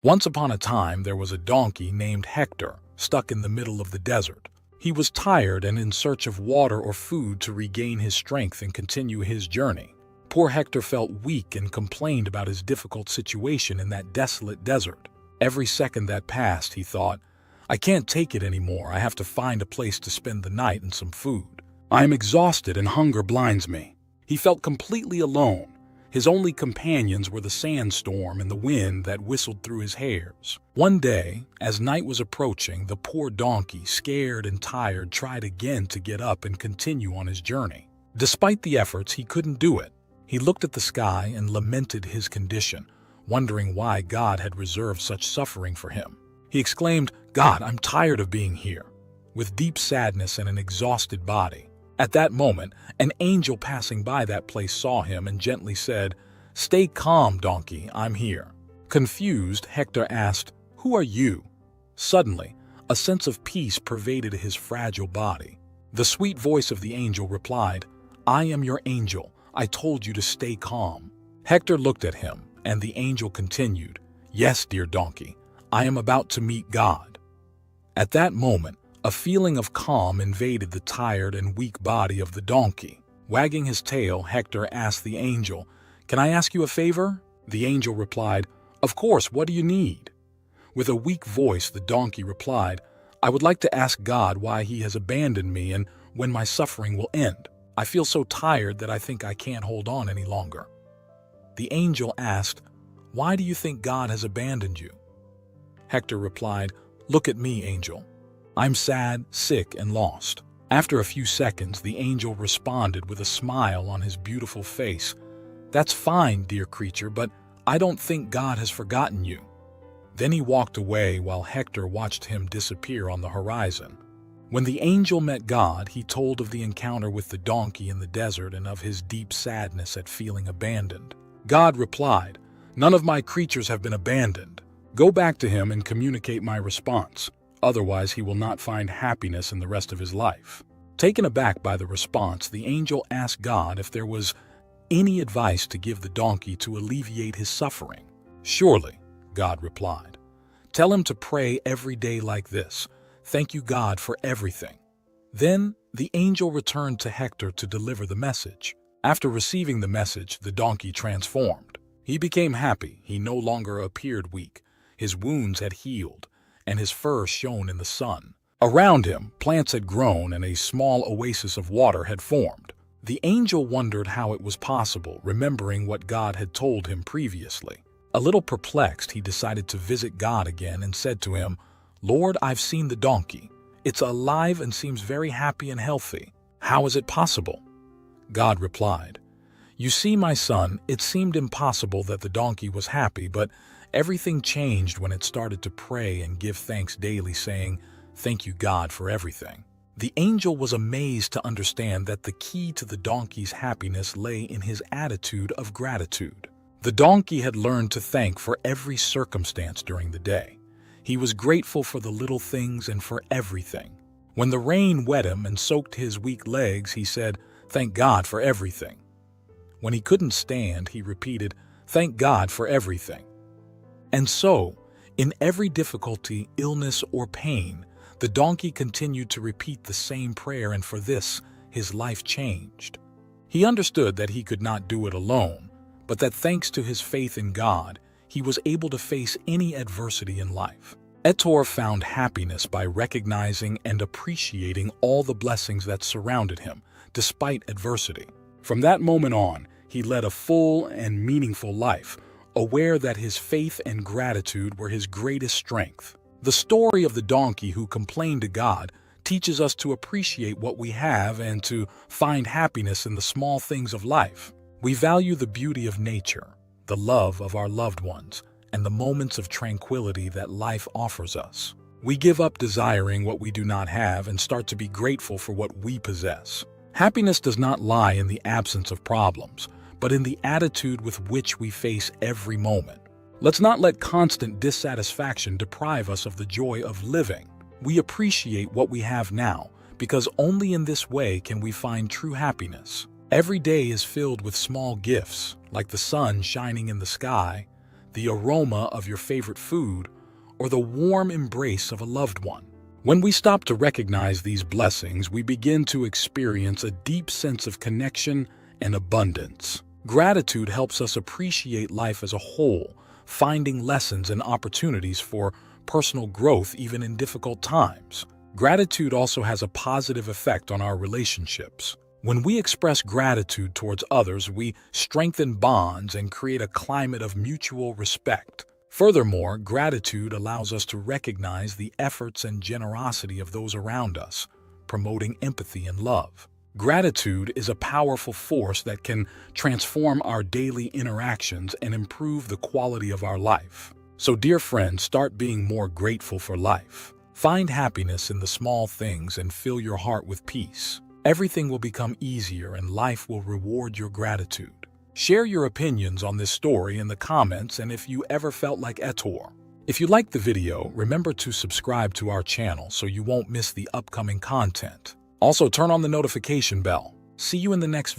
Once upon a time, there was a donkey named Hector, stuck in the middle of the desert. He was tired and in search of water or food to regain his strength and continue his journey. Poor Hector felt weak and complained about his difficult situation in that desolate desert. Every second that passed, he thought, "I can't take it anymore. I have to find a place to spend the night and some food. I am exhausted and hunger blinds me." He felt completely alone. His only companions were the sandstorm and the wind that whistled through his hairs. One day, as night was approaching, the poor donkey, scared and tired, tried again to get up and continue on his journey. Despite the efforts, he couldn't do it. He looked at the sky and lamented his condition, wondering why God had reserved such suffering for him. He exclaimed, "God, I'm tired of being here," with deep sadness and an exhausted body. At that moment, an angel passing by that place saw him and gently said, "Stay calm, donkey, I'm here." Confused, Hector asked, "Who are you?" Suddenly, a sense of peace pervaded his fragile body. The sweet voice of the angel replied, "I am your angel. I told you to stay calm." Hector looked at him, and the angel continued, "Yes, dear donkey, I am about to meet God." At that moment, a feeling of calm invaded the tired and weak body of the donkey. Wagging his tail, Hector asked the angel, "Can I ask you a favor?" The angel replied, "Of course, what do you need?" With a weak voice, the donkey replied, "I would like to ask God why he has abandoned me and when my suffering will end. I feel so tired that I think I can't hold on any longer." The angel asked, "Why do you think God has abandoned you?" Hector replied, "Look at me, angel. I'm sad, sick, and lost." After a few seconds, the angel responded with a smile on his beautiful face. "That's fine, dear creature, but I don't think God has forgotten you." Then he walked away while Hector watched him disappear on the horizon. When the angel met God, he told of the encounter with the donkey in the desert and of his deep sadness at feeling abandoned. God replied, "None of my creatures have been abandoned. Go back to him and communicate my response. Otherwise, he will not find happiness in the rest of his life." Taken aback by the response, the angel asked God if there was any advice to give the donkey to alleviate his suffering. "Surely," God replied. "Tell him to pray every day like this: 'Thank you, God, for everything.'" Then the angel returned to Hector to deliver the message. After receiving the message, the donkey transformed. He became happy. He no longer appeared weak. His wounds had healed, and his fur shone in the sun. Around him, plants had grown and a small oasis of water had formed. The angel wondered how it was possible, remembering what God had told him previously. A little perplexed, he decided to visit God again and said to him, "Lord, I've seen the donkey. It's alive and seems very happy and healthy. How is it possible?" God replied, "You see, my son, it seemed impossible that the donkey was happy, but everything changed when it started to pray and give thanks daily, saying, 'Thank you, God, for everything.'" The angel was amazed to understand that the key to the donkey's happiness lay in his attitude of gratitude. The donkey had learned to thank for every circumstance during the day. He was grateful for the little things and for everything. When the rain wet him and soaked his weak legs, he said, "Thank God for everything." When he couldn't stand, he repeated, "Thank God for everything." And so, in every difficulty, illness, or pain, the donkey continued to repeat the same prayer, and for this, his life changed. He understood that he could not do it alone, but that thanks to his faith in God, he was able to face any adversity in life. Hector found happiness by recognizing and appreciating all the blessings that surrounded him, despite adversity. From that moment on, he led a full and meaningful life, aware that his faith and gratitude were his greatest strength. The story of the donkey who complained to God teaches us to appreciate what we have and to find happiness in the small things of life. We value the beauty of nature, the love of our loved ones, and the moments of tranquility that life offers us. We give up desiring what we do not have and start to be grateful for what we possess. Happiness does not lie in the absence of problems, but in the attitude with which we face every moment. Let's not let constant dissatisfaction deprive us of the joy of living. We appreciate what we have now, because only in this way can we find true happiness. Every day is filled with small gifts, like the sun shining in the sky, the aroma of your favorite food, or the warm embrace of a loved one. When we stop to recognize these blessings, we begin to experience a deep sense of connection and abundance. Gratitude helps us appreciate life as a whole, finding lessons and opportunities for personal growth even in difficult times. Gratitude also has a positive effect on our relationships. When we express gratitude towards others, we strengthen bonds and create a climate of mutual respect. Furthermore, gratitude allows us to recognize the efforts and generosity of those around us, promoting empathy and love. Gratitude is a powerful force that can transform our daily interactions and improve the quality of our life. So, dear friends, start being more grateful for life. Find happiness in the small things and fill your heart with peace. Everything will become easier and life will reward your gratitude. Share your opinions on this story in the comments and if you ever felt like Ettore. If you liked the video, remember to subscribe to our channel so you won't miss the upcoming content. Also, turn on the notification bell. See you in the next video.